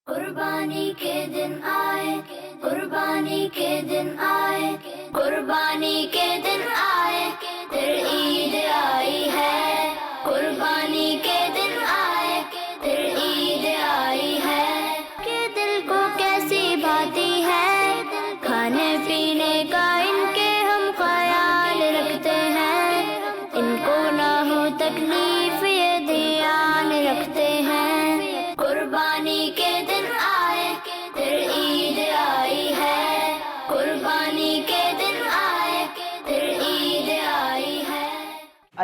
قربانی کے دن آئے، قربانی کے دن آئے، قربانی کے دن آئے، پھر عید آئی ہے۔ قربانی کے دن آئے، پھر عید آئی ہے۔ کہ دل کو کیسی بھاتی ہے، کھانے پینے کا ان کے ہم خیال رکھتے ہیں، ان کو نہ ہو تکلیف یہ دھیان رکھتے ہیں۔ قربانی کے دن آئے، پھر عید آئی ہے۔ قربانی کے دن آئے، پھر عید آئی ہے۔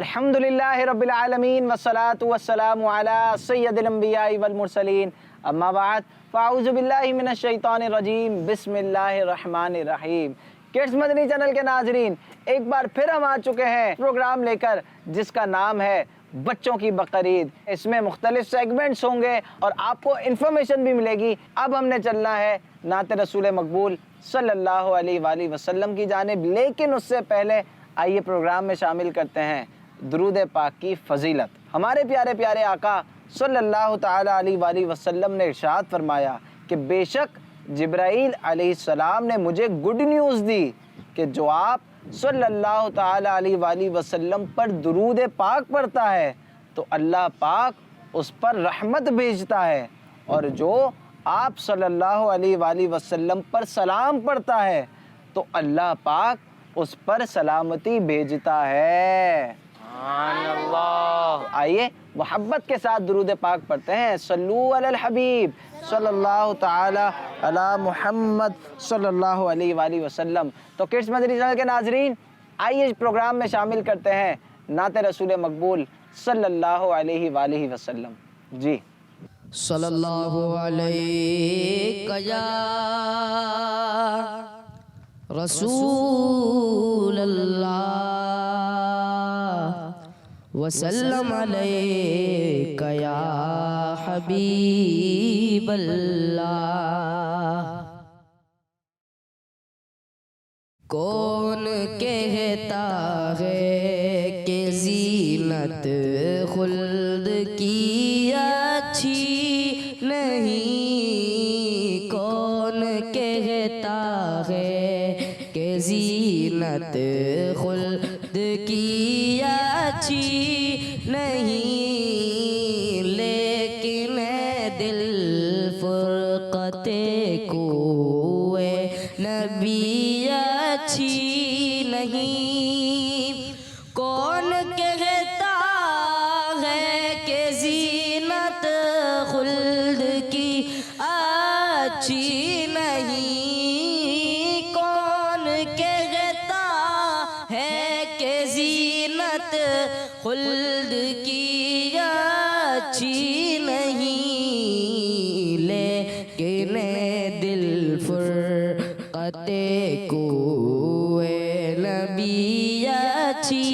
الحمدللہ رب العالمین والصلاة والسلام علی سید الانبیاء والمرسلین، اما بعد فاعوذ باللہ من الشیطان الرجیم، بسم اللہ الرحمن الرحیم۔ کڈس مدنی چینل کے ناظرین، ایک بار پھر ہم آ چکے ہیں پروگرام لے کر جس کا نام ہے بچوں کی بقرعید۔ اس میں مختلف سیگمنٹس ہوں گے اور آپ کو انفارمیشن بھی ملے گی۔ اب ہم نے چلنا ہے نعت رسول مقبول صلی اللہ علیہ وآلہ وسلم کی جانب، لیکن اس سے پہلے آئیے پروگرام میں شامل کرتے ہیں درود پاک کی فضیلت۔ ہمارے پیارے پیارے آقا صلی اللہ تعالی علیہ وآلہ وسلم نے ارشاد فرمایا کہ بے شک جبرائیل علیہ السلام نے مجھے گڈ نیوز دی کہ جو آپ صلی اللہ تعالی علیہ وآلہ وسلم پر درود پاک پڑھتا ہے تو اللہ پاک اس پر رحمت بھیجتا ہے، اور جو آپ صلی اللہ علیہ وآلہ وسلم پر سلام پڑھتا ہے تو اللہ پاک اس پر سلامتی بھیجتا ہے۔ سبحان اللہ۔ آئیے محبت کے ساتھ درود پاک پڑھتے ہیں۔ صلو علی الحبیب صلی اللہ تعالی علی محمد صلی اللہ علیہ وآلہ وسلم۔ تو کڈس مدنی چینل کے ناظرین، آئیے اس پروگرام میں شامل کرتے ہیں نعت رسول مقبول صلی اللہ علیہ وآلہ وسلم۔ جی صلی اللہ علیہ یا رسول اللہ وسلم علیک یا حبیب اللہ۔ کون کہتا ہے کہ زینت خلد کی اچھی نہیں، کون کہتا ہے کہ زینت خلد کی اچھی نہیں، لیکن دل فرقت کوئے نبی اچھی نہیں۔ کون کہتا ہے کہ زینت خلد کی اچھی نہیں، کون کہتا ہے کہ زینت خلد کی اچھی نہیں، لیکن دل فرقت کوئے نبی اچھی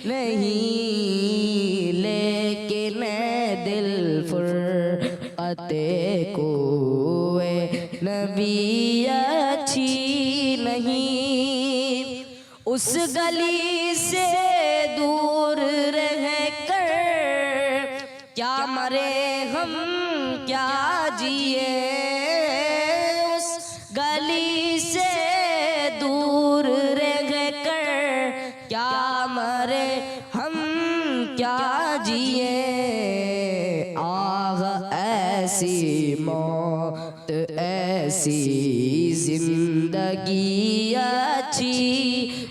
نہیں، لیکن دل فرقت کوئے نبی اچھی نہیں۔ اس گلی سے دور رہ کر کیا مرے ہم کیا جیے، اس گلی سے دور رہ کر کیا مرے ہم کیا جیے، آہ ایسی موت ایسی زندگی اچھی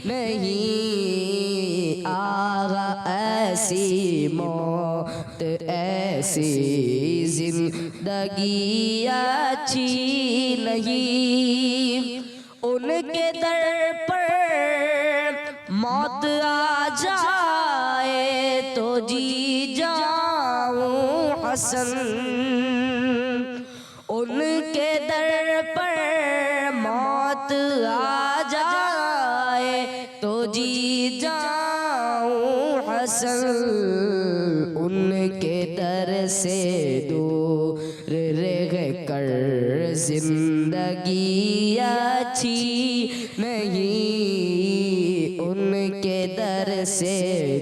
نہیں، آہ ایسی موت ایسی زندگی اچھی نہیں۔ ان کے در پر موت آ جائے تو جی جاؤں حسن، ان کے در پر موت آ جائے تو جی جاؤں حسن، ان کے در سے دور رہ کر زندگی اچھی نہیں، ان کے در سے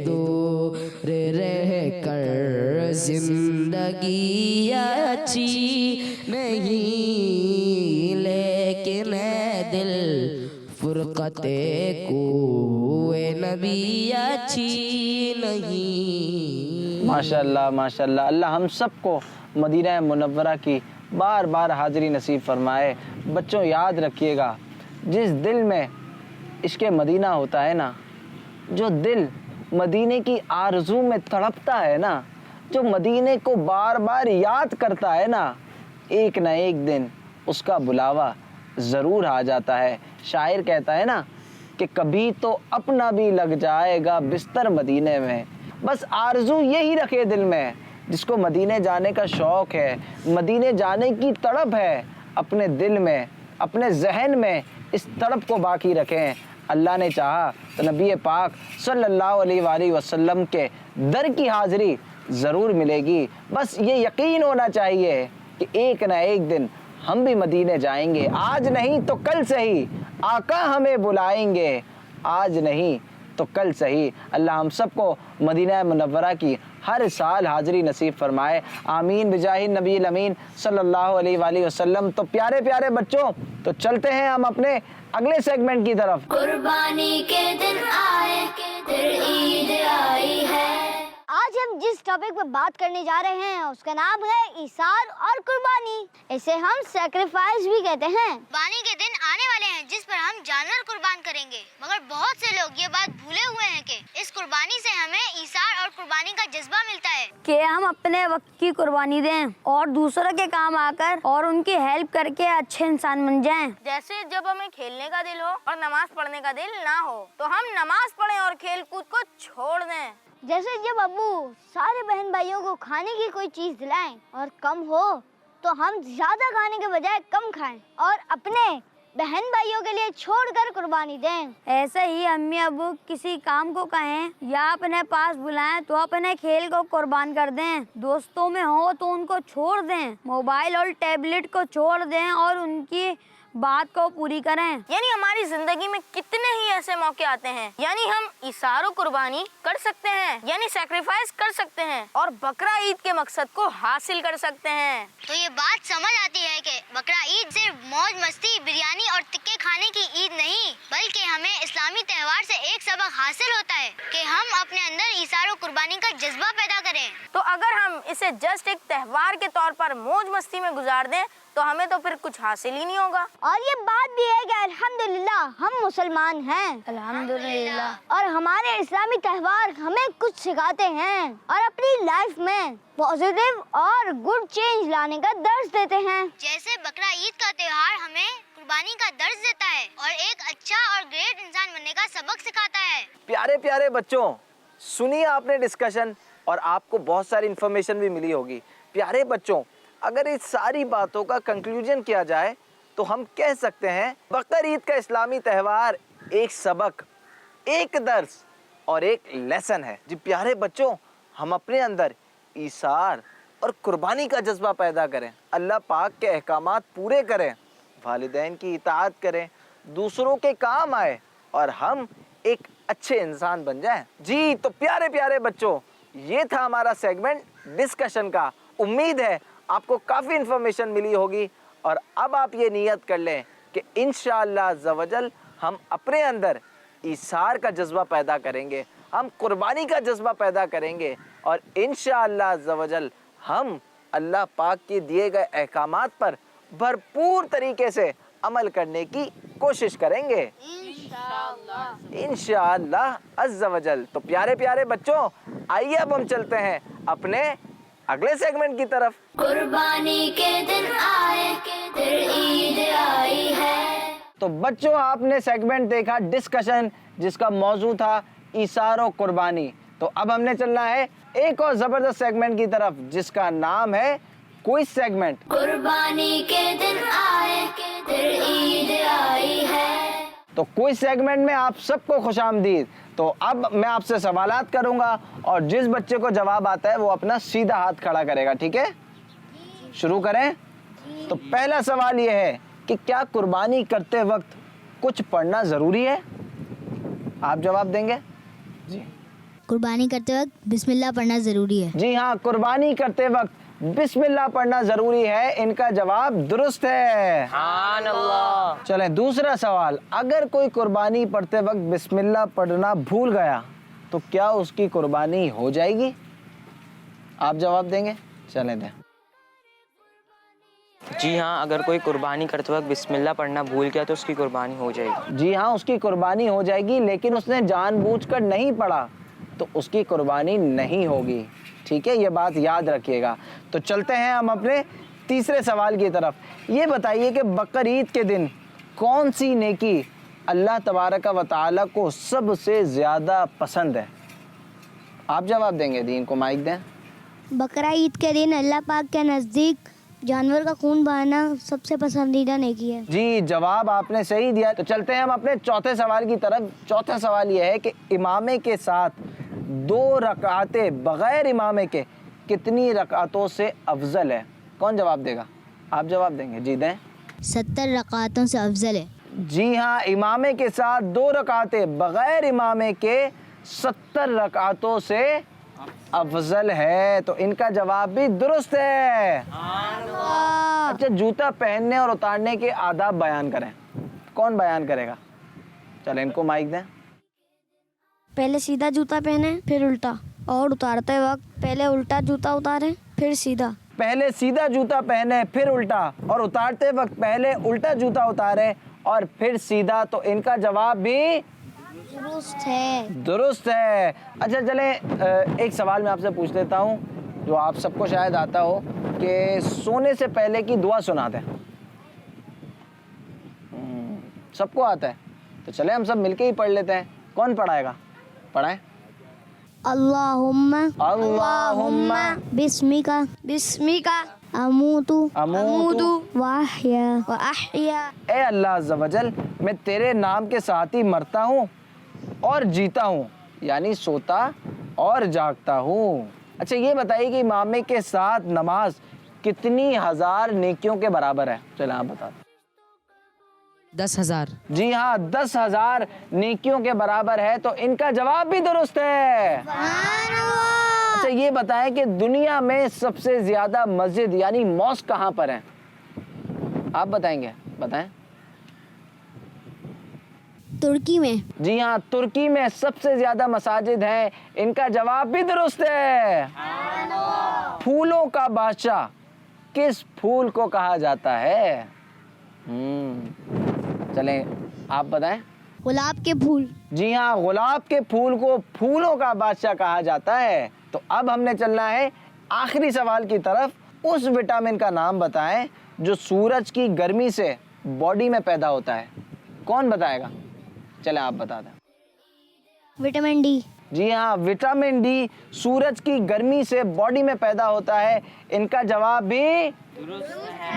دور رہ کر زندگی اچھی نہیں۔ نہیں، لیکن اے دل فرقت کوئے نبی اچھی نہیں۔ ماشاءاللہ ماشاءاللہ، اللہ ہم سب کو مدینہ منورہ کی بار بار حاضری نصیب فرمائے۔ بچوں یاد رکھیے گا، جس دل میں عشق مدینہ ہوتا ہے نا، جو دل مدینے کی آرزو میں تڑپتا ہے نا، جو مدینے کو بار بار یاد کرتا ہے نا، ایک نہ ایک دن اس کا بلاوا ضرور آ جاتا ہے۔ شاعر کہتا ہے نا کہ کبھی تو اپنا بھی لگ جائے گا بستر مدینے میں۔ بس آرزو یہی رکھے دل میں، جس کو مدینے جانے کا شوق ہے، مدینے جانے کی تڑپ ہے، اپنے دل میں، اپنے ذہن میں اس تڑپ کو باقی رکھیں۔ اللہ نے چاہا تو نبی پاک صلی اللہ علیہ وآلہ وسلم کے در کی حاضری ضرور ملے گی۔ بس یہ یقین ہونا چاہیے کہ ایک نہ ایک دن ہم بھی مدینے جائیں گے، آج نہیں تو کل صحیح آقا ہمیں بلائیں گے، آج نہیں تو کل صحیح۔ اللہ ہم سب کو مدینہ منورہ کی ہر سال حاضری نصیب فرمائے، آمین بجاہ نبی الامین صلی اللہ علیہ وآلہ وسلم۔ تو پیارے پیارے بچوں، تو چلتے ہیں ہم اپنے اگلے سیگمنٹ کی طرف۔ قربانی کے دن آئے پھر عید آئی ہے۔ آج ہم جس ٹاپک پہ بات کرنے جا رہے ہیں اس کا نام ہے ایثار اور قربانی۔ اسے ہم سیکریفائس بھی کہتے ہیں۔ قربانی کے دن آنے والے ہیں جس پر ہم جانور قربان کریں گے، مگر بہت سے لوگ یہ بات بھولے ہوئے ہیں کہ اس قربانی سے ہمیں ایثار اور قربانی کا جذبہ ملتا ہے، کہ ہم اپنے وقت کی قربانی دیں اور دوسروں کے کام آ کر اور ان کی ہیلپ کر کے اچھے انسان بن جائیں۔ جیسے جب ہمیں کھیلنے کا دل ہو اور نماز پڑھنے کا دل نہ ہو تو ہم نماز پڑھیں اور کھیل کود کو چھوڑ دیں۔ جیسے جب ابو سارے بہن بھائیوں کو کھانے کی کوئی چیز دلائیں اور کم ہو تو ہم زیادہ کھانے کے بجائے کم کھائیں اور اپنے بہن بھائیوں کے لیے چھوڑ کر قربانی دیں۔ ایسے ہی امی ابو کسی کام کو کہیں یا اپنے پاس بلائیں تو اپنے کھیل کو قربان کر دیں، دوستوں میں ہو تو ان کو چھوڑ دیں، موبائل اور ٹیبلٹ کو چھوڑ دیں اور ان کی بات کو پوری کریں۔ یعنی ہماری زندگی میں کتنے ہی ایسے موقع آتے ہیں، یعنی ہم ایثار و قربانی کر سکتے ہیں، یعنی سیکریفائس کر سکتے ہیں اور بقرہ عید کے مقصد کو حاصل کر سکتے ہیں۔ تو یہ بات سمجھ آتی ہے کہ بقرہ عید صرف موج مستی، بریانی اور ٹکے کھانے کی عید نہیں، بلکہ ہمیں اسلامی تہوار سے ایک سبق حاصل ہوتا ہے کہ ہم اپنے اندر ایثار و قربانی کا جذبہ پیدا کریں۔ تو اگر ہم اسے جسٹ ایک تہوار کے طور پر موج مستی میں گزار دیں تو ہمیں تو پھر کچھ حاصل ہی نہیں ہوگا۔ اور یہ بات بھی ہے کہ الحمدللہ ہم مسلمان ہیں، الحمدللہ، اور ہمارے اسلامی تہوار ہمیں کچھ سکھاتے ہیں اور اپنی لائف میں پازیٹیو اور گڈ چینج لانے کا درس دیتے ہیں۔ جیسے بقرہ عید کا تہوار ہمیں قربانی کا درس دیتا ہے اور ایک اچھا اور گریٹ انسان بننے کا سبق سکھاتا ہے۔ پیارے پیارے بچوں، سنیے آپ نے ڈسکشن اور آپ کو بہت ساری انفارمیشن بھی ملی ہوگی۔ پیارے بچوں، اگر اس ساری باتوں کا کنکلوژن کیا جائے تو ہم کہہ سکتے ہیں بقر عید کا اسلامی تہوار ایک سبق، ایک درس اور ایک لیسن ہے۔ جی پیارے بچوں، ہم اپنے اندر ایثار اور قربانی کا جذبہ پیدا کریں، اللہ پاک کے احکامات پورے کریں، والدین کی اطاعت کریں، دوسروں کے کام آئے اور ہم ایک اچھے انسان بن جائیں۔ جی تو پیارے پیارے بچوں، یہ تھا ہمارا سیگمنٹ ڈسکشن کا۔ امید ہے آپ کو کافی انفارمیشن ملی ہوگی اور اب آپ یہ نیت کر لیں کہ انشاءاللہ عز و جل ہم اپنے اندر ایثار کا جذبہ پیدا کریں گے، ہم قربانی کا جذبہ پیدا کریں گے اور انشاءاللہ عز و جل ہم اللہ پاک کے دیے گئے احکامات پر بھرپور طریقے سے عمل کرنے کی کوشش کریں گے انشاءاللہ عز و جل۔ تو پیارے پیارے بچوں، آئیے اب ہم چلتے ہیں اپنے اگلے سیگمنٹ کی طرف۔ قربانی کے دن آئے پھر عید آئی ہے۔ تو بچوں، آپ نے سیگمنٹ دیکھا ڈسکشن، جس کا موضوع تھا ایثار و قربانی۔ تو اب ہم نے چلنا ہے ایک اور زبردست سیگمنٹ کی طرف، جس کا نام ہے کوئز سیگمنٹ۔ قربانی کے دن آئے پھر عید آئی ہے۔ تو کوئز سیگمنٹ میں آپ سب کو خوش آمدید۔ تو اب میں آپ سے سوالات کروں گا اور جس بچے کو جواب آتا ہے وہ اپنا سیدھا ہاتھ کھڑا کرے گا، ٹھیک ہے؟ شروع کریں۔ تو پہلا سوال یہ ہے کہ کیا قربانی کرتے وقت کچھ پڑھنا ضروری ہے؟ آپ جواب دیں گے؟ جی قربانی کرتے وقت بسم اللہ پڑھنا ضروری ہے۔ جی ہاں، قربانی کرتے وقت बिस्मिल्लाह पढ़ना जरूरी है? इनका जवाब दुरुस्त है। सुभान अल्लाह। चलें दूसरा सवाल, अगर कोई कुर्बानी पढ़ते वक्त बिस्मिल्लाह पढ़ना भूल गया तो क्या उसकी कुर्बानी हो जाएगी? आप जवाब देंगे? चलें दें। जी हाँ, अगर कोई कुर्बानी करते वक्त बिस्मिल्लाह पढ़ना भूल गया तो उसकी कुर्बानी हो जाएगी। जी हाँ, उसकी कुर्बानी हो जाएगी, लेकिन उसने जानबूझकर नहीं पढ़ा तो उसकी कुर्बानी नहीं होगी। ठीक है, ये बात याद रखिएगा। तो चलते हैं हम अपने तीसरे सवाल की तरफ। ये बताइए कि बकरीद के दिन कौन सी नेकी अल्लाह तबारक व तआला को सबसे ज़्यादा पसंद है? आप जवाब देंगे? दीन को माइक दें। बकरा ईद के दिन अल्लाह पाक के नज़दीक जानवर का खून बहाना सबसे पसंदीदा नेकी है। जी, जवाब आपने सही दिया। तो चलते हैं हम अपने चौथे सवाल की तरफ। चौथा सवाल ये है कि इमामे के साथ 2 रकातें बग़ैर इमामे के कितनी रकातों से अफजल है? कौन जवाब देगा? आप जवाब देंगे? जी दें। 70 रकातों से अफजल है। जी हाँ, इमामे के साथ 2 रकातें बग़ैर इमामे के 70 रकातों से अफजल है। तो इनका जवाब भी दुरुस्त है। अच्छा, जूता पहनने और उतारने के आदाब बयान करें। कौन बयान करेगा? चलें इनको माइक दें। पहले सीधा जूता पहने फिर उल्टा, और उतारते वक्त पहले उल्टा जूता उतारें फिर सीधा। पहले सीधा जूता पहने फिर उल्टा, और उतारते वक्त पहले उल्टा जूता उतारे और फिर सीधा। तो इनका जवाब भी दुरुस्त है। दुरुस्त है। अच्छा चले, एक सवाल मैं आपसे पूछ लेता हूँ जो आप सबको शायद आता हो, कि सोने से पहले की दुआ सुनाते हैं। सबको आता है? तो चले हम सब मिलके ही पढ़ लेते हैं। कौन पढ़ाएगा? पढ़ाएं। अल्लाहुम्मा अल्लाहुम्मा बिस्मिका बिस्मिका अमूतु अमूतु वाहया। ए अल्लाह अज़्ज़ा वजल, मैं तेरे नाम के साथ ही मरता हूँ और जीता हूँ, यानी सोता और जागता हूँ। अच्छा ये बताइए कि इमामे के साथ नमाज कितनी हजार नेकियों के बराबर है? चलो आप बता दें। 10,000। जी हाँ, 10,000 नेकियों के बराबर है। तो इनका जवाब भी दुरुस्त है। अच्छा ये बताएं कि दुनिया में सबसे ज्यादा मस्जिद यानी मॉस्क कहाँ पर है? आप बताएंगे? बताएं। तुर्की में। जी हाँ, तुर्की में सबसे ज्यादा मसाजिद हैं। इनका जवाब भी दुरुस्त है। फूलों का बादशाह किस फूल को कहा जाता है? चलें आप बताएं। गुलाब के फूल। जी हाँ, गुलाब के फूल को फूलों का बादशाह कहा जाता है। तो अब हमने चलना है आखिरी सवाल की तरफ। उस विटामिन का नाम बताएं जो सूरज की गर्मी से बॉडी में पैदा होता है। कौन बताएगा? चलें आप बता दें। Vitamin D. जी हाँ, विटामिन डी सूरज की गर्मी से बॉडी में पैदा होता है। इनका जवाब भी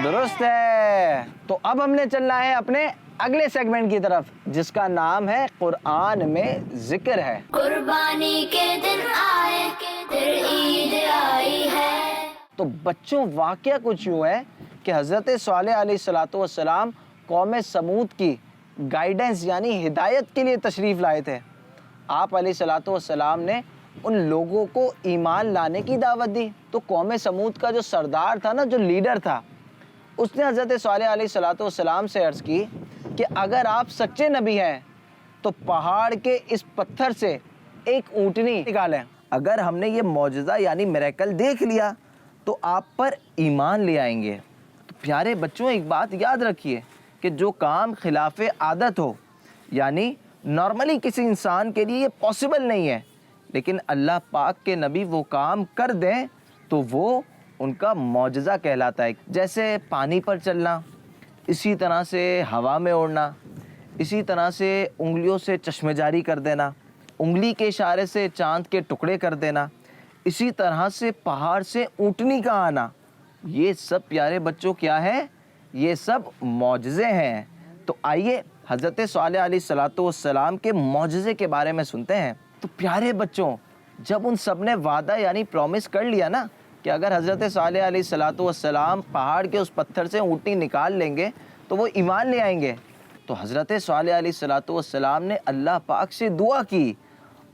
दुरुस्त है। तो अब हमने चलना है अपने अगले सेगमेंट की तरफ, जिसका नाम है कुरान में जिक्र है। कुर्बानी के दिन आए फिर ईद आई है। तो बच्चों वाकया कुछ यूँ है कि हज़रत सालेह अलैहिस्सलातु वस्सलाम कौम समूद की गाइडेंस यानी हिदायत के लिए तशरीफ़ लाए थे। आप अलैहिस्सलातु वस्सलाम ने उन लोगों को ईमान लाने की दावत दी। तो कौम समूद का जो सरदार था ना, जो लीडर था, उसने हज़रत सालेह अलैहिस्सलातु वस्सलाम से अर्ज़ की कि अगर आप सच्चे नबी हैं तो पहाड़ के इस पत्थर से एक ऊँटनी निकालें। अगर हमने ये मौजज़ा यानी मिरेकल देख लिया तो आप पर ईमान ले आएंगे। तो प्यारे बच्चों, एक बात याद रखिए कि जो काम खिलाफ आदत हो, यानी नॉर्मली किसी इंसान के लिए ये पॉसिबल नहीं है, लेकिन अल्लाह पाक के नबी वो काम कर दें तो वो उनका मौजज़ा कहलाता है। जैसे पानी पर चलना, इसी तरह से हवा में उड़ना, इसी तरह से उंगलियों से चश्मेजारी कर देना, उंगली के इशारे से चांद के टुकड़े कर देना, इसी तरह से पहाड़ से ऊँटनी का आना, ये सब प्यारे बच्चों क्या है? ये सब मौजज़े हैं। तो आइए हज़रत सालेह अलैहिस्सलातु वस्सलाम के मौजज़े के बारे में सुनते हैं। तो प्यारे बच्चों, जब उन सब ने वादा यानी प्रॉमिस कर लिया ना कि अगर हज़रत सालेह अलैहिस्सलातु वस्सलाम पहाड़ के उस पत्थर से ऊँटनी निकाल लेंगे तो वो ईमान ले आएंगे, तो हज़रत सालेह अलैहिस्सलातु वस्सलाम ने अल्लाह पाक से दुआ की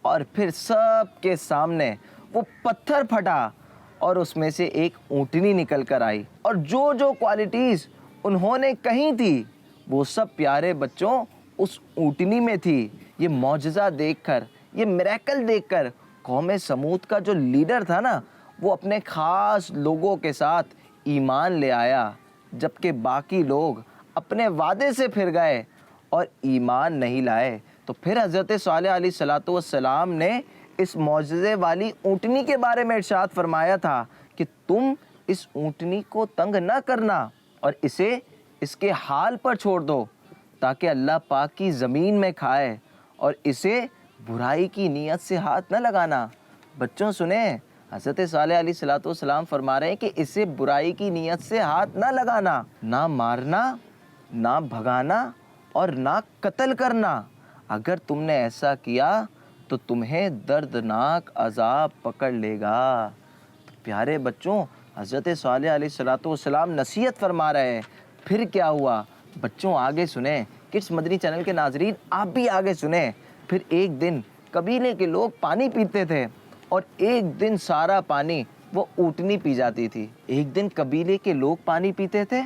और फिर सब के सामने वो पत्थर फटा اور اس میں سے ایک اونٹنی نکل کر آئی، اور جو جو کوالٹیز انہوں نے کہی تھی وہ سب پیارے بچوں اس اونٹنی میں تھی۔ یہ معجزہ دیکھ کر، یہ میریکل دیکھ کر قوم سمود کا جو لیڈر تھا نا، وہ اپنے خاص لوگوں کے ساتھ ایمان لے آیا، جبکہ باقی لوگ اپنے وعدے سے پھر گئے اور ایمان نہیں لائے۔ تو پھر حضرت صالح علیہ السلام نے اس معجزے والی اونٹنی کے بارے میں ارشاد فرمایا تھا کہ تم اس اونٹنی کو تنگ نہ کرنا اور اسے اس کے حال پر چھوڑ دو، تاکہ اللہ پاک کی زمین میں کھائے، اور اسے برائی کی نیت سے ہاتھ نہ لگانا۔ بچوں سنیں، حضرت صالح علیہ السلام فرما رہے ہیں کہ اسے برائی کی نیت سے ہاتھ نہ لگانا، نہ مارنا، نہ بھگانا اور نہ قتل کرنا۔ اگر تم نے ایسا کیا تو تمہیں دردناک عذاب پکڑ لے گا۔ تو پیارے بچوں، حضرت صالح علیہ السلام نصیحت فرما رہے ہیں۔ پھر کیا ہوا؟ بچوں آگے سنیں، کڈس مدنی چینل کے ناظرین آپ بھی آگے سنیں۔ پھر ایک دن قبیلے کے لوگ پانی پیتے تھے، اور ایک دن سارا پانی وہ اونٹنی پی جاتی تھی۔ ایک دن قبیلے کے لوگ پانی پیتے تھے،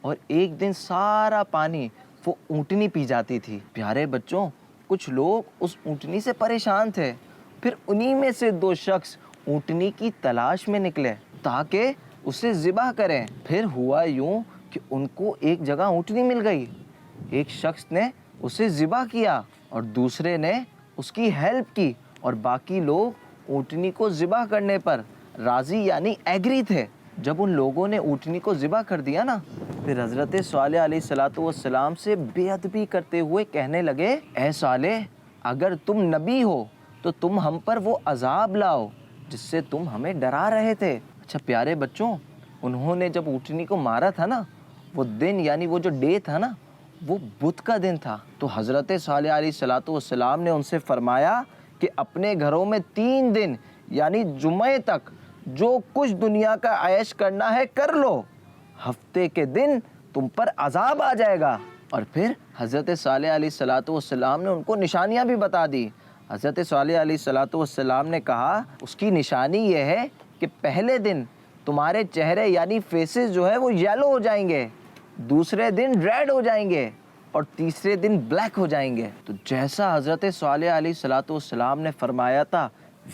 اور ایک دن سارا پانی وہ اونٹنی پی جاتی تھی۔ پیارے بچوں، کچھ لوگ اس اونٹنی سے پریشان تھے، پھر انہی میں سے دو شخص اونٹنی کی تلاش میں نکلے تاکہ اسے ذبح کریں۔ پھر ہوا یوں کہ ان کو ایک جگہ اونٹنی مل گئی، ایک شخص نے اسے ذبح کیا اور دوسرے نے اس کی ہیلپ کی، اور باقی لوگ اونٹنی کو ذبح کرنے پر راضی یعنی ایگری تھے۔ جب ان لوگوں نے اونٹنی کو ذبح کر دیا نا، پھر حضرت صالح علیہ السلام سے بے ادبی کرتے ہوئے کہنے لگے، اے صالح، اگر تم نبی ہو تو تم ہم پر وہ عذاب لاؤ جس سے تم ہمیں ڈرا رہے تھے۔ اچھا پیارے بچوں، انہوں نے جب اونٹنی کو مارا تھا نا، وہ دن یعنی وہ جو ڈے تھا نا، وہ بدھ کا دن تھا۔ تو حضرت صالح علیہ السلام نے ان سے فرمایا کہ اپنے گھروں میں 3 دن یعنی جمعے تک جو کچھ دنیا کا عیش کرنا ہے کر لو، ہفتے کے دن تم پر عذاب آ جائے گا۔ اور پھر حضرت صالح علیہ السلام نے ان کو نشانیاں بھی بتا دی۔ حضرت صالح علیہ السلام نے کہا اس کی نشانی یہ ہے کہ پہلے دن تمہارے چہرے یعنی فیسز جو ہے وہ یلو ہو جائیں گے، دوسرے دن ریڈ ہو جائیں گے، اور تیسرے دن بلیک ہو جائیں گے۔ تو جیسا حضرت صالح علیہ السلام نے فرمایا تھا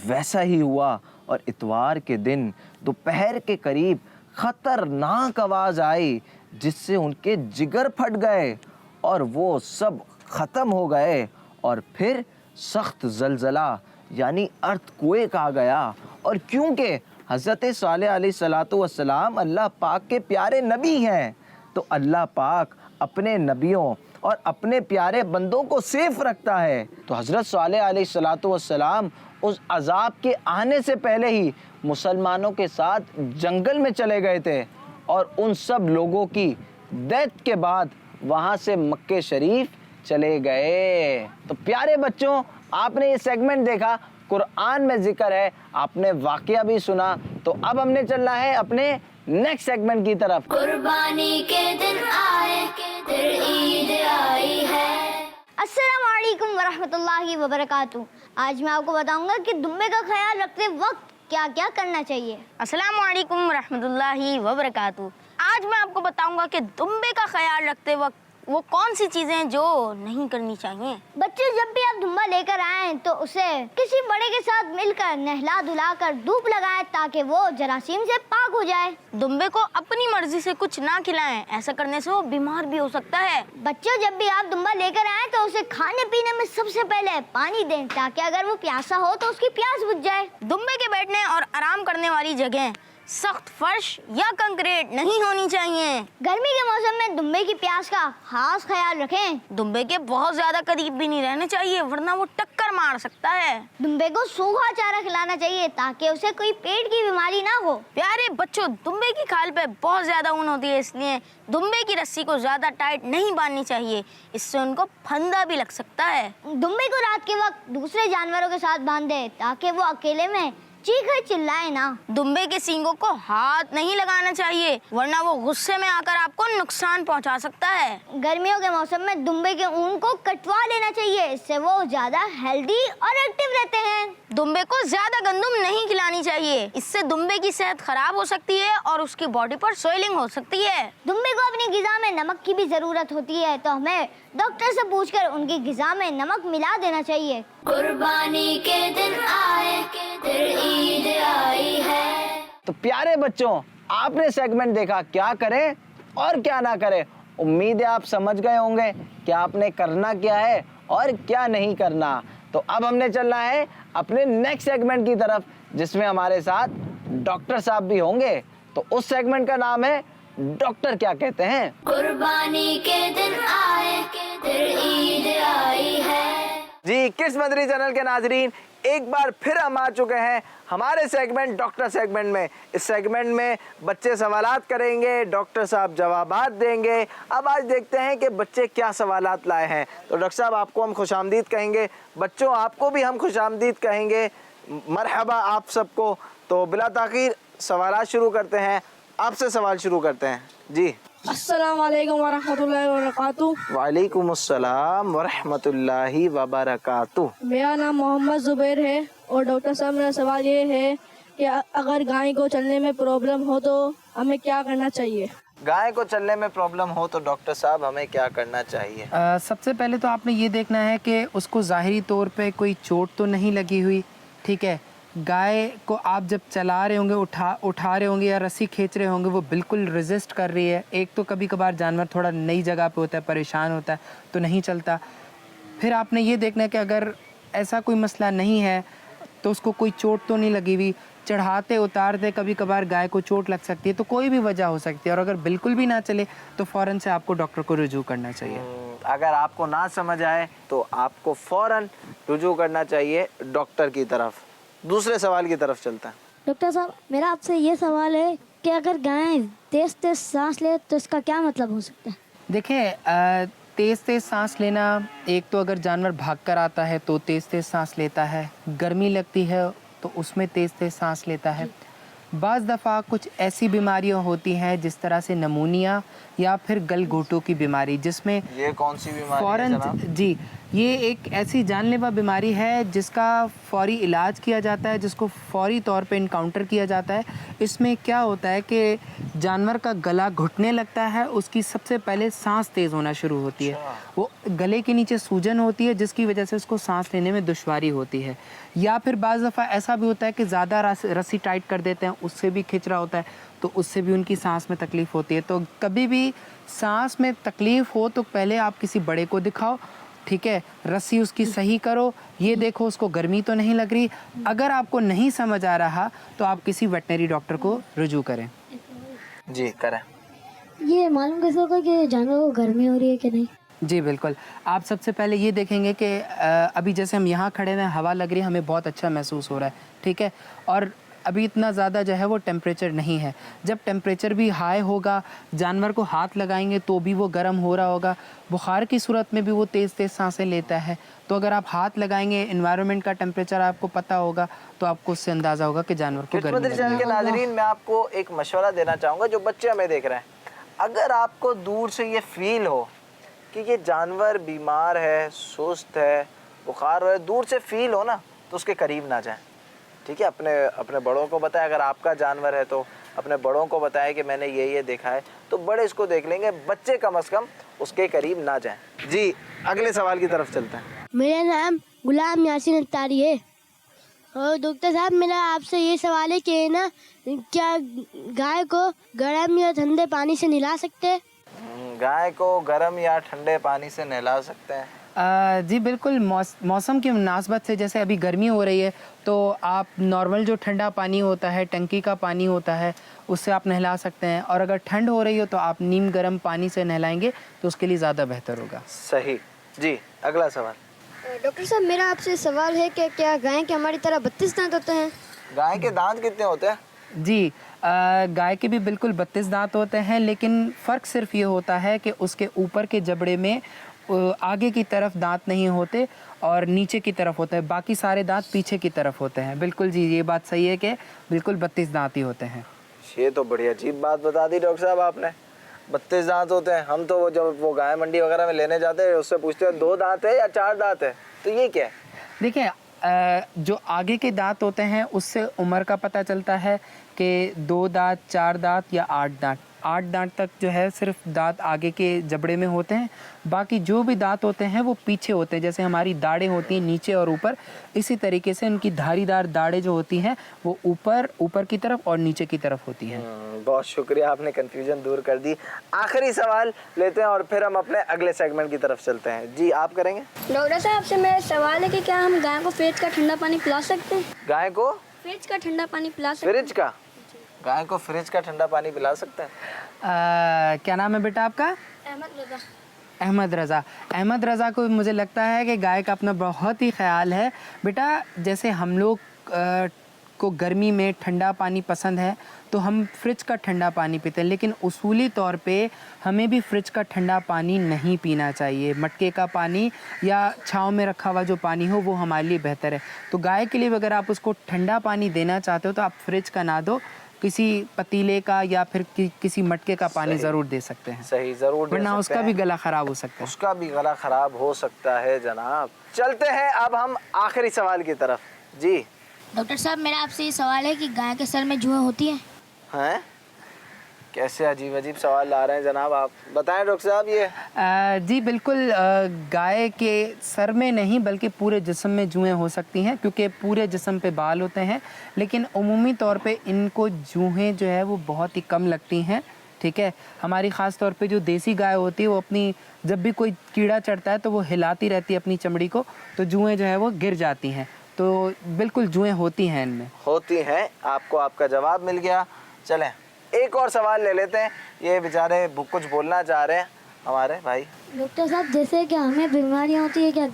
ویسا ہی ہوا، اور اتوار کے دن دوپہر کے قریب خطرناک آواز آئی جس سے ان کے جگر پھٹ گئے اور وہ سب ختم ہو گئے، اور پھر سخت زلزلہ یعنی ارتھ کویک آ گیا۔ اور کیونکہ حضرت صالح علیہ السلام اللہ پاک کے پیارے نبی ہیں، تو اللہ پاک اپنے نبیوں اور اپنے پیارے بندوں کو سیف رکھتا ہے۔ تو حضرت صالح علیہ السلام اس عذاب کے آنے سے پہلے ہی مسلمانوں کے ساتھ جنگل میں چلے گئے تھے، اور ان سب لوگوں کی ڈیتھ کے بعد وہاں سے مکہ شریف چلے گئے۔ تو پیارے بچوں، آپ نے یہ سیگمنٹ دیکھا، قرآن میں ذکر ہے، آپ نے واقعہ بھی سنا، تو اب ہم نے چلنا ہے اپنے نیکسٹ سیگمنٹ کی طرف۔ قربانی کے دن آئے پھر عید آئی ہے۔ السلام علیکم ورحمۃ اللہ وبرکاتہ۔ آج میں آپ کو بتاؤں گا کہ دمبے کا خیال رکھتے وقت کیا کیا کرنا چاہیے۔ السلام علیکم ورحمۃ اللہ وبرکاتہ۔ آج میں آپ کو بتاؤں گا کہ دمبے کا خیال رکھتے وقت وہ کون سی چیزیں ہیں جو نہیں کرنی چاہیے۔ بچے جب بھی آپ دمبا لے کر آئیں تو اسے کسی بڑے کے ساتھ مل کر نہلا دھلا کر دھوپ لگائیں تاکہ وہ جراثیم سے پاک ہو جائے۔ دمبے کو اپنی مرضی سے کچھ نہ کھلائیں، ایسا کرنے سے وہ بیمار بھی ہو سکتا ہے۔ بچوں جب بھی آپ دمبا لے کر آئیں تو اسے کھانے پینے میں سب سے پہلے پانی دیں تاکہ اگر وہ پیاسا ہو تو اس کی پیاس بجھ جائے۔ دمبے کے بیٹھنے اور آرام کرنے والی جگہیں سخت فرش یا کنکریٹ نہیں ہونی چاہیے۔ گرمی کے موسم میں دمبے کی پیاس کا خاص خیال رکھیں۔ دمبے کے بہت زیادہ قریب بھی نہیں رہنا چاہیے ورنہ وہ ٹکر مار سکتا ہے۔ دمبے کو سوکھا چارہ کھلانا چاہیے تاکہ اسے کوئی پیٹ کی بیماری نہ ہو۔ پیارے بچوں، دمبے کی کھال پہ بہت زیادہ اون ہوتی ہے، اس لیے دمبے کی رسی کو زیادہ ٹائٹ نہیں باندھنی چاہیے، اس سے ان کو پھندا بھی لگ سکتا ہے۔ دمبے کو رات کے وقت دوسرے جانوروں کے ساتھ باندھ دیں تاکہ وہ اکیلے میں चीखे चिल्लाए ना। दुम्बे के सींगों को हाथ नहीं लगाना चाहिए, वरना वो गुस्से में आकर आपको नुकसान पहुंचा सकता है। गर्मियों के मौसम में दुम्बे के ऊन को कटवा लेना चाहिए, इससे वो ज्यादा हेल्दी और एक्टिव रहते हैं। दुम्बे को ज्यादा गंदम नहीं खिलानी चाहिए, इससे दुम्बे की सेहत खराब हो सकती है और उसकी बॉडी पर सोइलिंग हो सकती है। दुम्बे को अपनी गिजा में नमक की भी जरूरत होती है, तो हमें डॉक्टर से पूछकर उनकी गिजा में नमक मिला देना चाहिए। कुर्बानी के दिन आए, फिर ईद आई है। तो प्यारे बच्चों, आपने सेगमेंट देखा, क्या करें और क्या ना करें। उम्मीद है आप समझ गए होंगे कि आपने करना क्या है और क्या नहीं करना। तो अब हमने चलना है अपने नेक्स्ट सेगमेंट की तरफ, जिसमें हमारे साथ डॉक्टर साहब भी होंगे। तो उस सेगमेंट का नाम है डॉक्टर क्या कहते हैं। कुर्बानी के दिन आए, फिर ईद आई है। जी, किड्स मदरी चैनल के नाजरीन, एक बार फिर हम आ चुके हैं हमारे सेगमेंट डॉक्टर सेगमेंट में। इस सेगमेंट में बच्चे सवालात करेंगे, डॉक्टर साहब जवाबात देंगे। अब आज देखते हैं कि बच्चे क्या सवालात लाए हैं। तो डॉक्टर साहब, आपको हम खुशामदीद कहेंगे, बच्चों आपको भी हम खुशामदीद कहेंगे। मरहबा आप सबको। तो बिला ताखीर सवालात शुरू करते हैं। आपसे सवाल शुरू करते हैं जी। अस्सलाम वालेकुम वरहमतुल्लाहि वबरकातुहू। वालेकुम अस्सलाम वरहमतुल्लाहि वबरकातुहू। मेरा नाम मोहम्मद ज़ुबैर है और डॉक्टर साहब मेरा सवाल ये है कि अगर गाय को चलने में प्रॉब्लम हो तो हमें क्या करना चाहिए। गाय को चलने में प्रॉब्लम हो तो डॉक्टर साहब हमें क्या करना चाहिए। सबसे पहले तो आपने ये देखना है कि उसको ज़ाहिरी तौर पे कोई चोट तो नहीं लगी हुई, ठीक है। गाय को आप जब चला रहे होंगे, उठा रहे होंगे या रस्सी खींच रहे होंगे, वो बिल्कुल रेजिस्ट कर रही है। एक तो कभी कभार जानवर थोड़ा नई जगह पे होता है, परेशान होता है, तो नहीं चलता। फिर आपने ये देखना है कि अगर ऐसा कोई मसला नहीं है तो उसको कोई चोट तो नहीं लगी हुई। चढ़ाते उतारते कभी कभार गाय को चोट लग सकती है, तो कोई भी वजह हो सकती है। और अगर बिल्कुल भी ना चले तो फ़ौरन से आपको डॉक्टर को रुजू करना चाहिए। अगर आपको ना समझ आए तो आपको फ़ौरन रुजू करना चाहिए डॉक्टर की तरफ। दूसरे सवाल की तरफ चलता है। डॉक्टर साहब, मेरा आपसे ये सवाल है कि अगर गाय तेज़ तेज़ सांस ले तो इसका क्या मतलब हो सकता है। देखें, तेज़ तेज़ सांस लेना, एक तो अगर जानवर भाग कर आता है तो तेज़ तेज़ सांस लेता है, गर्मी लगती है तो उसमें तेज़ तेज़ सांस लेता है। बाज़ दफ़ा कुछ ऐसी बीमारियां होती हैं जिस तरह से नमूनिया या फिर गलघोटू की बीमारी, जिसमें ये कौन सी बीमारी फ़ौरन है जनाब? जी, ये एक ऐसी जानलेवा बीमारी है जिसका फ़ौरी इलाज किया जाता है, जिसको फ़ौरी तौर पे इनकाउंटर किया जाता है। इसमें क्या होता है कि जानवर का गला घुटने लगता है, उसकी सबसे पहले सांस तेज़ होना शुरू होती है। वो गले के नीचे सूजन होती है जिसकी वजह से उसको सांस लेने में दुश्वारी होती है। या फिर बाज़ दफ़ा ऐसा भी होता है कि ज़्यादा रस्सी टाइट कर देते हैं, उससे भी खिंच रहा होता है, तो उससे भी उनकी सांस में तकलीफ़ होती है। तो कभी भी सांस में तकलीफ़ हो तो पहले आप किसी बड़े को दिखाओ, ठीक है। रस्सी उसकी सही करो, ये देखो उसको गर्मी तो नहीं लग रही। अगर आपको नहीं समझ आ रहा तो आप किसी वेटनरी डॉक्टर को रुजू करें। जी करें। ये मालूम कैसे होगा कि जानवर को गर्मी हो रही है कि नहीं। जी बिल्कुल, आप सबसे पहले ये देखेंगे कि अभी जैसे हम यहाँ खड़े हैं, हवा लग रही है, हमें बहुत अच्छा महसूस हो रहा है, ठीक है। और अभी इतना ज़्यादा जो है वो टेम्परेचर नहीं है। जब टेम्परेचर भी हाई होगा, जानवर को हाथ लगाएंगे तो भी वो गर्म हो रहा होगा। बुखार की सूरत में भी वो तेज़ तेज़ सांसें लेता है। तो अगर आप हाथ लगाएंगे, एनवायरनमेंट का टेम्परेचर आपको पता होगा, तो आपको उससे अंदाज़ा होगा कि जानवर को गर्मी लग रही है। के नाज़रीन, मैं आपको एक मशवरा देना चाहूँगा जो बच्चे हमें देख रहे हैं। अगर आपको दूर से ये फील हो कि ये जानवर बीमार है, सुस्त है, बुखार है, दूर से फील हो ना, तो उसके करीब ना जाएं, ठीक है। अपने बड़ों को बताएं, अगर आपका जानवर है तो अपने बड़ों को बताएं कि मैंने ये देखा है, तो बड़े इसको देख लेंगे, बच्चे कम से कम उसके करीब ना जाएं। जी, अगले सवाल की तरफ चलते हैं। मेरा नाम गुलाम यासीन अत्तारी है और डॉक्टर साहब, मेरा आपसे ये सवाल है कि ना, क्या गाय को गर्म या ठंडे पानी से नहला सकते हैं। गाय को गर्म या ठंडे पानी से नहला सकते हैं? जी बिल्कुल, मौसम की मुनासबत से, जैसे अभी गर्मी हो रही है तो आप नॉर्मल जो ठंडा पानी होता है, टंकी का पानी होता है, उससे आप नहला सकते हैं। और अगर ठंड हो रही हो तो आप नीम गर्म पानी से नहलाएंगे तो उसके लिए ज़्यादा बेहतर होगा। सही जी, अगला सवाल। डॉक्टर साहब, मेरा आपसे सवाल है कि क्या गाय के हमारी तरह 32 दांत होते हैं। गाय के दांत कितने होते हैं? जी, गाय के भी बिल्कुल 32 दांत होते हैं, लेकिन फ़र्क सिर्फ ये होता है कि उसके ऊपर के जबड़े में आगे की तरफ दांत नहीं होते और नीचे की तरफ होते हैं, बाकी सारे दांत पीछे की तरफ होते हैं। बिल्कुल जी, ये बात सही है कि बिल्कुल 32 दांत ही होते हैं। ये तो बड़ी अजीब बात बता दी डॉक्टर साहब आपने, 32 दांत होते हैं। हम तो वो जब वो गाय मंडी वगैरह में लेने जाते हैं उससे पूछते हैं 2 दांत है या 4 दांत है, तो ये क्या है? देखिए जो आगे के दांत होते हैं उससे उम्र का पता चलता है कि 2 दांत, 4 दांत या 8 दांत। 8 दांत तक जो है सिर्फ दांत आगे के जबड़े में होते हैं, बाकी जो भी दांत होते हैं वो पीछे होते हैं। जैसे हमारी दाढ़ें होती हैं नीचे और ऊपर, इसी तरीके से उनकी धारीदार दाढ़ें जो होती हैं वो ऊपर की तरफ और नीचे की तरफ होती हैं। बहुत शुक्रिया, आपने कंफ्यूजन दूर कर दी। आखिरी सवाल लेते हैं और फिर हम अपने अगले सेगमेंट की तरफ चलते हैं। जी आप करेंगे? डॉक्टर साहब से मेरा सवाल है कि क्या हम गाय को फ्रिज का ठंडा पानी पिला सकते हैं? गाय को फ्रिज का ठंडा पानी पिला सकते हैं? फ्रिज का? गाय को फ्रिज का ठंडा पानी पिला सकते हैं? क्या नाम है बेटा आपका? अहमद रजा। अहमद रज़ा। अहमद रज़ा को मुझे लगता है कि गाय का अपना बहुत ही ख्याल है। बेटा जैसे हम लोग को गर्मी में ठंडा पानी पसंद है तो हम फ्रिज का ठंडा पानी पीते हैं, लेकिन उसूली तौर पे हमें भी फ्रिज का ठंडा पानी नहीं पीना चाहिए। मटके का पानी या छाँव में रखा हुआ जो पानी हो वो हमारे लिए बेहतर है। तो गाय के लिए अगर आप उसको ठंडा पानी देना चाहते हो तो आप फ्रिज का ना दो, किसी पतीले का या फिर किसी मटके का पानी ज़रूर दे सकते हैं। सही, ज़रूर, वरना उसका भी गला ख़राब हो सकता है। उसका भी गला ख़राब हो सकता है जनाब। चलते हैं अब हम आखिरी सवाल की तरफ। जी डॉक्टर साहब, मेरा आपसे ये सवाल है कि गाय के सर में जुएं होती हैं? हैं? कैसे अजीब अजीब सवाल ला रहे हैं जनाब, आप बताएं डॉक्टर साहब। ये जी बिल्कुल, गाय के सर में नहीं बल्कि पूरे जिस्म में जुएं हो सकती हैं, क्योंकि पूरे जिस्म पे बाल होते हैं, लेकिन उमूमी तौर पे इनको जुएं जो है वो बहुत ही कम लगती हैं। ठीक है, हमारी ख़ास तौर पे जो देसी गाय होती है वो अपनी जब भी कोई कीड़ा चढ़ता है तो वो हिलाती रहती है अपनी चमड़ी को, तो जुएं जो है वो गिर जाती हैं। तो बिल्कुल जुएं होती हैं, इनमें होती हैं। आपको आपका जवाब मिल गया। चलें एक और सवाल ले लेते हैं। ये बेचारे कुछ बोलना चाह रहे हैं हमारे भाई। डॉक्टर साहब, जैसे कि हमें बीमारियाँ होती है, क्या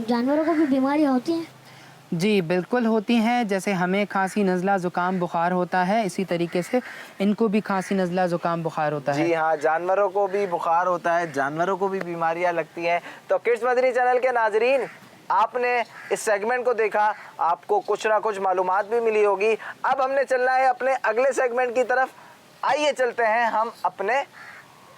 जानवरों को भी बीमारियाँ होती हैं? जी बिल्कुल होती हैं। जैसे हमें खांसी, नज़ला, ज़ुकाम, बुखार होता है, इसी तरीके से इनको भी खांसी, नज़ला, ज़ुकाम, बुखार होता है। जी हाँ, जानवरों को भी बुखार होता है, जानवरों को भी बीमारियां लगती हैं। तो किड्स मदनी चैनल के नाजरीन, आपने इस सेगमेंट को देखा, आपको कुछ ना कुछ मालूमात भी मिली होगी। अब हमने चलना है अपने अगले सेगमेंट की तरफ। आइए चलते हैं हम अपने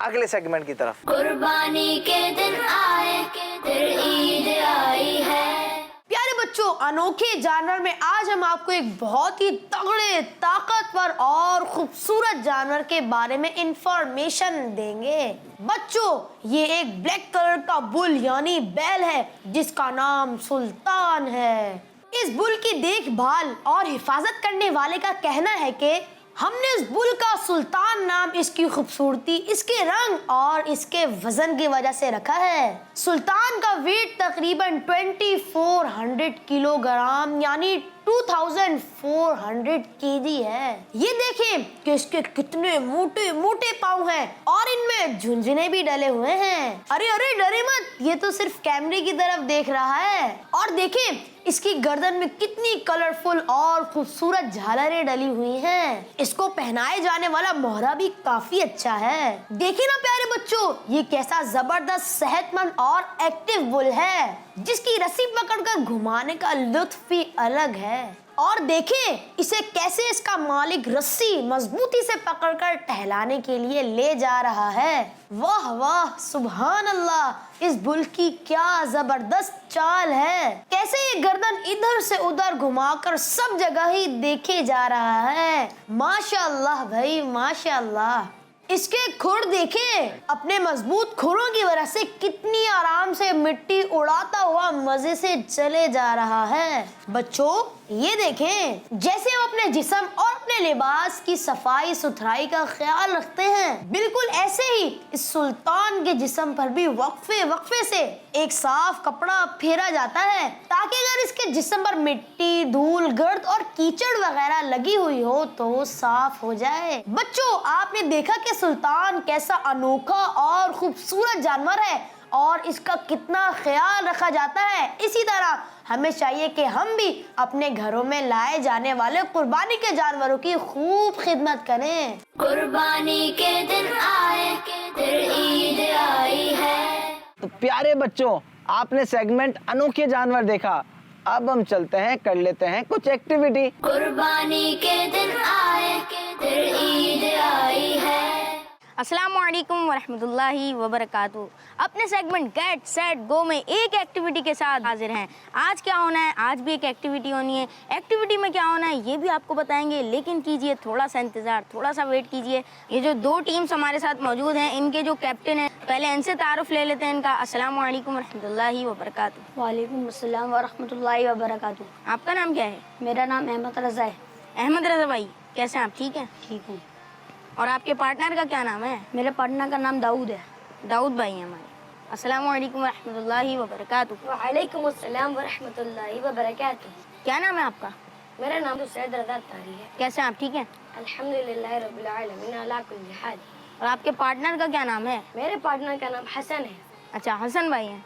अगले सेगमेंट की तरफ। कुर्बानी के दिन आए, फिर ईद आई है। प्यारे बच्चों, अनोखे जानवर में आज हम आपको एक बहुत ही तगड़े, ताकतवर और खूबसूरत जानवर के बारे में इंफॉर्मेशन देंगे। बच्चों, ये एक ब्लैक कलर का बुल यानी बैल है जिसका नाम सुल्तान है। इस बुल की देखभाल और हिफाजत करने वाले का कहना है कि हमने इस बुल का सुल्तान नाम इसकी खूबसूरती, इसके रंग और इसके वजन की वजह से रखा है। सुल्तान का वेट तकरीबन 2400 किलोग्राम यानी 2400 केजी है। ये देखें कि इसके कितने मोटे मोटे पाँव हैं और इनमें झुंझुने भी डले हुए हैं। अरे अरे डरे मत, ये तो सिर्फ कैमरे की तरफ देख रहा है। और देखें इसकी गर्दन में कितनी कलरफुल और खूबसूरत झालरें डली हुई हैं। इसको पहनाए जाने वाला मोहरा भी काफी अच्छा है। देखिए ना प्यारे बच्चों, ये कैसा जबरदस्त, सेहतमंद और एक्टिव बुल है जिसकी रस्सी पकड़कर घुमाने का लुत्फ भी अलग है। और देखें इसे कैसे इसका मालिक रस्सी मजबूती से पकड़कर टहलाने के लिए ले जा रहा है। वाह वाह, सुभान अल्लाह, इस बुल की क्या जबरदस्त चाल है। कैसे ये गर्दन इधर से उधर घुमाकर सब जगह ही देखे जा रहा है। माशाअल्लाह भाई, माशाअल्लाह। इसके खुर देखें, अपने मजबूत खुरों की वजह से कितनी आराम से मिट्टी उड़ाता हुआ मजे से चले जा रहा है। बच्चों ये देखें, जैसे हम अपने जिस्म और अपने लिबास की सफाई सुथराई का ख्याल रखते हैं, बिल्कुल ऐसे ही इस सुल्तान के जिस्म पर भी वक्फे वक्फे से एक साफ कपड़ा फेरा जाता है ताकि अगर इसके जिस्म पर मिट्टी, धूल, गर्द और कीचड़ वगैरह लगी हुई हो तो वो साफ हो जाए। बच्चों आपने देखा कि सुल्तान कैसा अनोखा और खूबसूरत जानवर है और इसका कितना ख्याल रखा जाता है। इसी तरह हमें चाहिए कि हम भी अपने घरों में लाए जाने वाले कुर्बानी के जानवरों की खूब खिदमत करें। कुर्बानी के दिन आए, फिर ईद आई है। तो پیارے بچوں، آپ نے سیگمنٹ انوکھے جانور دیکھا، اب ہم چلتے ہیں، کر لیتے ہیں کچھ ایکٹیویٹی۔ قربانی کے دن آئے پھر عید آئی ہے۔ السلام علیکم ورحمۃ اللہ وبرکاتہ۔ اپنے سیگمنٹ گیٹ سیٹ گو میں ایک ایکٹیویٹی کے ساتھ حاضر ہیں۔ آج کیا ہونا ہے؟ آج بھی ایک ایکٹیویٹی ہونی ہے۔ ایکٹیویٹی میں کیا ہونا ہے یہ بھی آپ کو بتائیں گے، لیکن کیجئے تھوڑا سا انتظار، تھوڑا سا ویٹ کیجئے۔ یہ جو دو ٹیمز ہمارے ساتھ موجود ہیں، ان کے جو کیپٹن ہیں، پہلے ان سے تعارف لے لیتے ہیں ان کا۔ السلام علیکم ورحمۃ اللہ وبرکاتہ۔ وعلیکم السلام ورحمۃ اللہ وبرکاتہ۔ آپ کا نام کیا ہے؟ میرا نام احمد رضا ہے۔ احمد رضا بھائی، کیسے ہیں آپ؟ ٹھیک ہیں؟ ٹھیک ہوں۔ اور آپ کے پارٹنر کا کیا نام ہے؟ میرے پارٹنر کا نام داؤد ہے۔ داؤد بھائی ہیں ہمارے۔ السلام علیکم ورحمۃ اللہ وبرکاتہ۔ وعلیکم السلام ورحمۃ اللہ وبرکاتہ۔ کیا نام ہے آپ کا؟ میرا نام سید رضا تاری ہے۔ کیسے ہیں آپ؟ ٹھیک ہیں؟ الحمدللہ رب العالمین علی کل حال۔ اور آپ کے پارٹنر کا کیا نام ہے؟ میرے پارٹنر کا نام حسن ہے۔ اچھا، حسن بھائی ہیں۔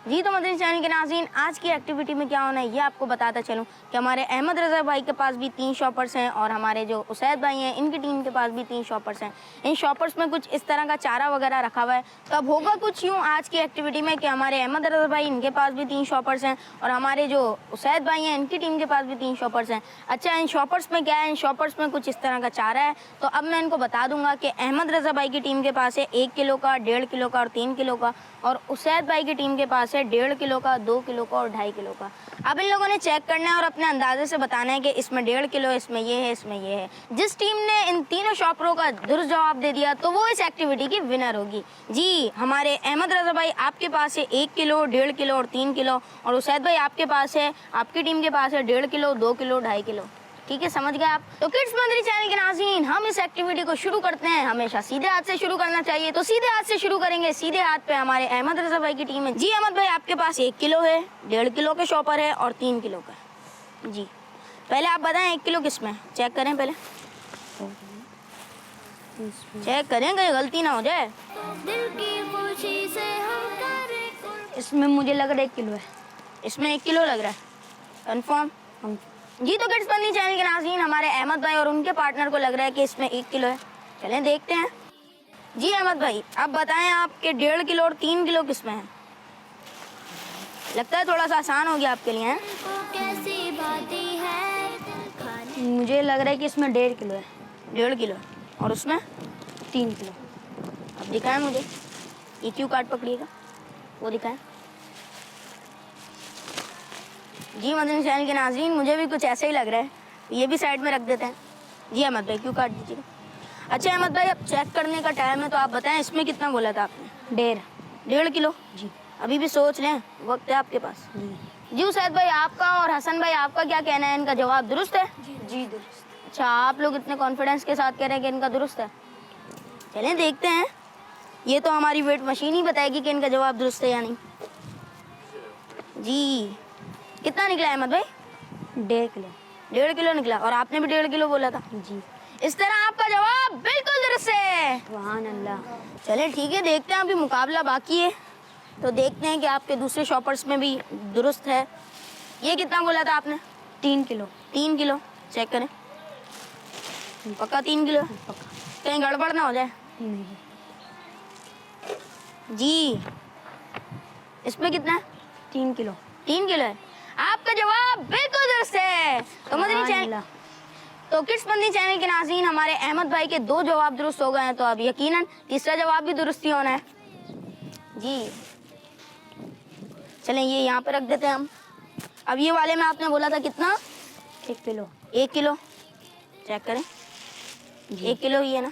جی تو مدنی چینل کے ناظرین، آج کی ایکٹیویٹی میں کیا ہونا ہے یہ آپ کو بتاتا چلوں کہ ہمارے احمد رضا بھائی کے پاس بھی 3 شاپرس ہیں، اور ہمارے جو اسید بھائی ہیں ان کی ٹیم کے پاس بھی 3 شاپرس ہیں۔ ان شاپرس میں کچھ اس طرح کا چارہ وغیرہ رکھا ہوا ہے۔ تو اب ہوگا کچھ یوں آج کی ایکٹیویٹی میں کہ ہمارے احمد رضا بھائی ان کے پاس بھی 3 شاپرس ہیں، اور ہمارے جو اسید بھائی ہیں ان کی ٹیم کے پاس بھی 3 شاپرس ہیں۔ اچھا، ان شاپرس میں کیا ہے؟ ان شاپرس میں کچھ اس طرح کا چارہ ہے۔ تو اب میں ان کو بتا دوں گا کہ احمد رضا بھائی کی ٹیم کے پاس ہے 1 کلو کا، 1.5 کلو کا اور 3 کلو کا، اور اسید بھائی کی ٹیم کے پاس ہے 1.5 کلو کا، 2 کلو کا اور 2.5 کلو کا۔ اب ان لوگوں نے چیک کرنا ہے اور اپنے اندازے سے بتانا ہے کہ اس میں 1.5 کلو، اس میں یہ ہے، اس میں یہ ہے۔ جس ٹیم نے ان تینوں شاپروں کا درست جواب دے دیا تو وہ اس ایکٹیویٹی کی ونر ہوگی۔ جی، ہمارے احمد رضا بھائی آپ کے پاس ہے 1 کلو، 1.5 کلو اور 3 کلو، اور اسید بھائی آپ کے پاس ہے، آپ کی ٹیم کے پاس ہے 1.5 کلو، 2 کلو، 2.5 کلو۔ ٹھیک ہے، سمجھ گئے آپ؟ تو کڈس مدنی چینل کے ناظرین، ہم اس ایکٹیویٹی کو شروع کرتے ہیں۔ ہمیشہ سیدھے ہاتھ سے شروع کرنا چاہیے، تو سیدھے ہاتھ سے شروع کریں گے۔ سیدھے ہاتھ پہ ہمارے احمد رضا بھائی کی ٹیم ہے۔ جی احمد بھائی، آپ کے پاس 1 کلو ہے، 1.5 کلو کے شاپر ہے اور 3 کلو کا ہے۔ جی پہلے آپ بتائیں 1 کلو کس میں؟ چیک کریں، پہلے چیک کریں کہیں غلطی نہ ہو جائے۔ دل کی خوشی سے ہم کریں اس میں مجھے لگ رہا ہے 1 کلو ہے۔ اس میں 1 کلو لگ رہا ہے، کنفرم؟ جی تو کڈس مدنی چینل کے ناظرین، ہمارے احمد بھائی اور ان کے پارٹنر کو لگ رہا ہے کہ اس میں 1 کلو ہے۔ چلیں دیکھتے ہیں۔ جی احمد بھائی، اب بتائیں آپ کے 1.5 کلو اور 3 کلو کس میں ہے؟ لگتا ہے تھوڑا سا آسان ہو گیا آپ کے لیے، ہیں؟ کیسی باتیں ہے مجھے لگ رہا ہے کہ اس میں 1.5 کلو ہے۔ 1.5 کلو، اور اس میں 3 کلو۔ اب دکھائیں مجھے، EQ کارڈ پکڑیے گا، وہ دکھائیں۔ جی مدنی چینل کے ناظرین، مجھے بھی کچھ ایسا ہی لگ رہا ہے، یہ بھی سائڈ میں رکھ دیتے ہیں۔ جی احمد بھائی، EQ کارڈ دیجیے گا۔ اچھا احمد بھائی، اب چیک کرنے کا ٹائم ہے، تو آپ بتائیں اس میں کتنا بولا تھا آپ نے؟ 1.5 کلو؟ جی۔ ابھی بھی سوچ لیں، وقت ہے آپ کے پاس۔ جی اسید بھائی آپ کا اور حسن بھائی آپ کا کیا کہنا ہے؟ ان کا جواب درست ہے؟ جی درست۔ اچھا، آپ لوگ اتنے کانفیڈنس کے ساتھ کہہ رہے ہیں کہ ان کا درست ہے۔ چلیں دیکھتے ہیں، یہ تو ہماری ویٹ مشین ہی بتائے گی کہ ان کا جواب درست ہے یا نہیں۔ جی کتنا نکلا احمد بھائی؟ 1.5 کلو۔ 1.5 کلو نکلا، اور آپ نے بھی 1.5 کلو بولا تھا۔ جی۔ اس طرح آپ کا جواب بالکل درست ہے۔ سبحان اللہ۔ چلیں ٹھیک ہے، دیکھتے ہیں، ابھی مقابلہ باقی ہے، تو دیکھتے ہیں کہ آپ کے دوسرے شاپرس میں بھی درست ہے۔ یہ کتنا بولا تھا آپ نے؟ 3 کلو۔ 3 کلو، چیک کریں، پکا 3 کلو؟ کہیں گڑبڑ نہ ہو جائے۔ نہیں۔ جی اس میں کتنا ہے؟ 3 کلو۔ 3 کلو ہے۔ آپ کا جواب بالکل درست ہے۔ تو مدنی چینل، تو کڈس مدنی چینل کے ناظرین، ہمارے احمد بھائی کے 2 جواب درست ہو گئے ہیں، تو اب یقیناً تیسرا جواب بھی درست ہی ہونا ہے۔ جی چلیں یہ یہاں پہ رکھ دیتے ہیں ہم۔ اب یہ والے میں آپ نے بولا تھا کتنا؟ 1 کلو۔ 1 کلو، چیک کریں، 1 کلو ہی ہے نا؟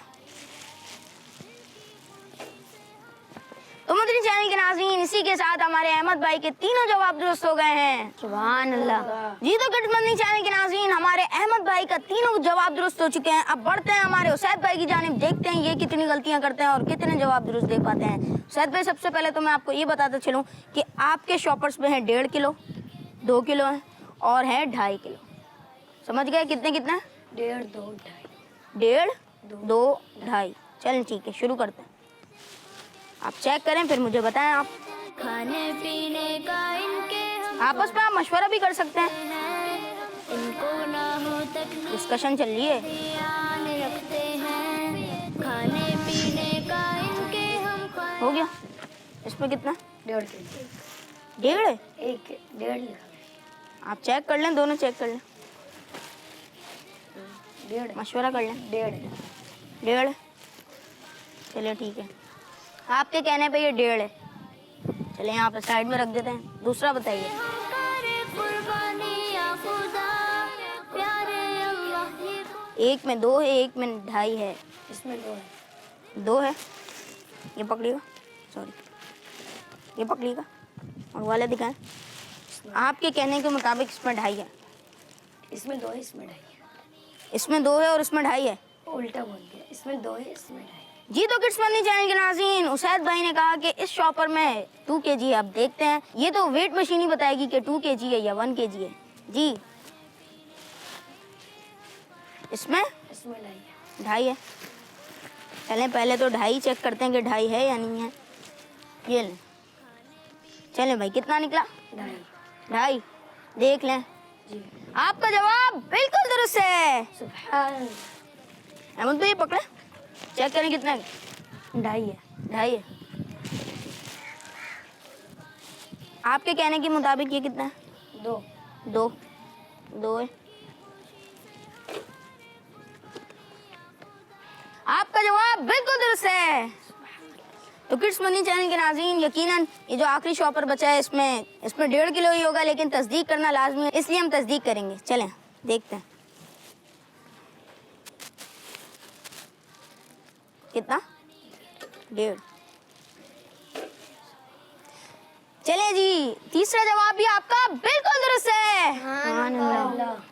تو مدنی چینل کے ناظرین، اسی کے ساتھ ہمارے احمد بھائی کے 3 جواب درست ہو گئے ہیں۔ سبحان اللہ۔ جی تو کڈس مدنی چینل کے ناظرین، ہمارے احمد بھائی کا 3 جواب درست ہو چکے ہیں۔ اب بڑھتے ہیں ہمارے اسید بھائی کی جانب، دیکھتے ہیں یہ کتنی غلطیاں کرتے ہیں اور کتنے جواب درست دے پاتے ہیں۔ اسید بھائی سب سے پہلے تو میں آپ کو یہ بتاتا چلوں کہ آپ کے شاپرس میں ہیں 1.5 کلو، 2 کلو ہیں اور ہے 2.5 کلو۔ سمجھ گئے کتنے کتنے؟ 1.5 2 2.5۔ 1.5 2 2.5۔ چلیں ٹھیک ہے، شروع کرتے ہیں۔ آپ چیک کریں پھر مجھے بتائیں۔ آپ کھانے پینے کا ان کے ہم آپس میں آپ مشورہ بھی کر سکتے ہیں، ان کو نہ ہو تکلیف ڈسکشن چل رہی ہے۔ دھیان رکھتے ہیں، کھانے پینے کا ان کے ہم ہو گیا، اس میں کتنا؟ डेढ़ है? आप चेक कर लें, दोनों चेक कर लें, मशवरा कर लें। डेढ़ चलिए ठीक है, आपके कहने पे ये 1.5 है। चलिए यहाँ पे साइड में रख देते हैं। दूसरा बताइए। एक में 2 है, एक में 2.5 है। इसमें 2 है। ये पकड़िएगा, सॉरी, ये पकड़िएगा और वाले दिखाएं। आपके कहने के मुताबिक इसमें 2.5 है। इसमें 2 है, इसमें 2.5 है। इसमें 2 है और इसमें 2.5 है। उल्टा बोल दिया, इसमें 2 है, इसमें 2.5 है। जी तो किड्स मंदी चैनल के नाज़रीन, उसैद भाई ने कहा कि इस शॉपर में 2 kg है। अब देखते हैं, ये तो वेट मशीन ही बताएगी कि 2 kg है या 1 kg है। जी इसमें 2.5 है। चलें पहले तो 2.5 चेक करते हैं कि 2.5 है या नहीं है। ये लें, चलें भाई, कितना निकला? 2.5। देख लें, आपका जवाब बिल्कुल दुरुस्त है। अहमद भाई पकड़े, चेक करें कितना है। 2.5 है। 2.5 है। आपके कहने के मुताबिक ये कितना है? 2 है। आपका जवाब बिल्कुल दुरुस्त है। तो किड्स मंदी चैनल के नाज़रीन, यकीनन ये जो आखिरी शॉपर बचा है इसमें 1.5 किलो ही होगा, लेकिन तस्दीक करना लाजमी है, इसलिए हम तस्दीक करेंगे। चलें देखते हैं कितना। 1.5। चले जी, तीसरा जवाब भी आपका बिल्कुल दुरुस्त है।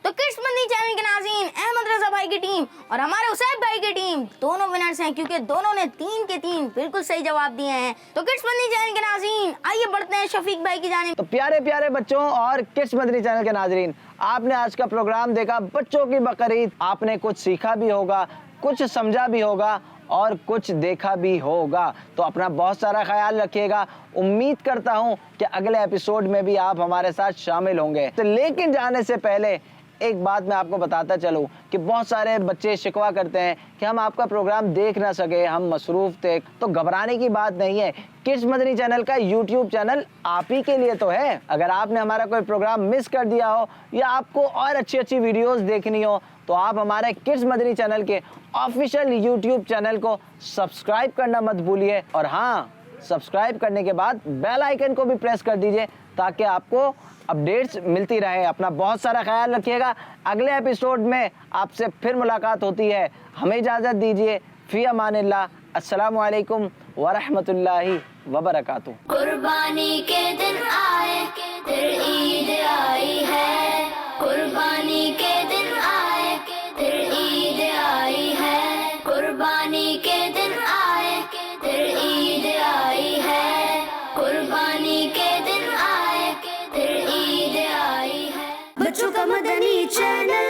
तो किड्स मंदी चैनल के नाज़रीन, अहमद रजा भाई की टीम और हमारे उसैद भाई की टीम दोनों विनर्स हैं, क्योंकि दोनों ने 3 के 3 बिल्कुल सही जवाब दिए हैं। तो किड्स मंदी चैनल के नाज़रीन, आइए बढ़ते हैं शफीक भाई की जानिब। तो प्यारे प्यारे बच्चों और किड्स मदनी चैनल के नाजरीन, आपने आज का प्रोग्राम देखा, बच्चों की बकरीद। आपने कुछ सीखा भी होगा, कुछ समझा भी होगा और कुछ देखा भी होगा। तो अपना बहुत सारा ख्याल रखिएगा। उम्मीद करता हूं कि अगले एपिसोड में भी आप हमारे साथ शामिल होंगे। तो लेकिन जाने से पहले एक बात मैं आपको बताता चलूं कि बहुत सारे बच्चे शिकवा करते हैं कि हम आपका प्रोग्राम देख ना सके, हम मसरूफ थे। तो घबराने की बात नहीं है, किड्स मदनी चैनल का यूट्यूब चैनल आप ही के लिए तो है। अगर आपने हमारा कोई प्रोग्राम मिस कर दिया हो या आपको और अच्छी वीडियोस देखनी हो, तो आप हमारे किड्स मदनी चैनल के ऑफिशियल यूट्यूब चैनल को सब्सक्राइब करना मत भूलिए। और हाँ, सब्सक्राइब करने के बाद बेल आइकन को भी प्रेस कर दीजिए ताकि आपको अपडेट्स मिलती रहे। अपना बहुत सारा ख्याल रखिएगा। अगले एपिसोड में आपसे फिर मुलाकात होती है। हमें इजाज़त दीजिए। फी अमानिल्लाह। अस्सलामु अलैकुम व रहमतुल्लाहि व बरकातुहू। कुर्बानी के दिन आए, फिर ईद आई है। कुर्बानी के दिन आए, फिर ईद आई है। कुर्बानी के दिन आए, फिर ईद आई है। कुर्बानी के दिन आए, फिर ईद आई है। बच्चों का मदनी चैनल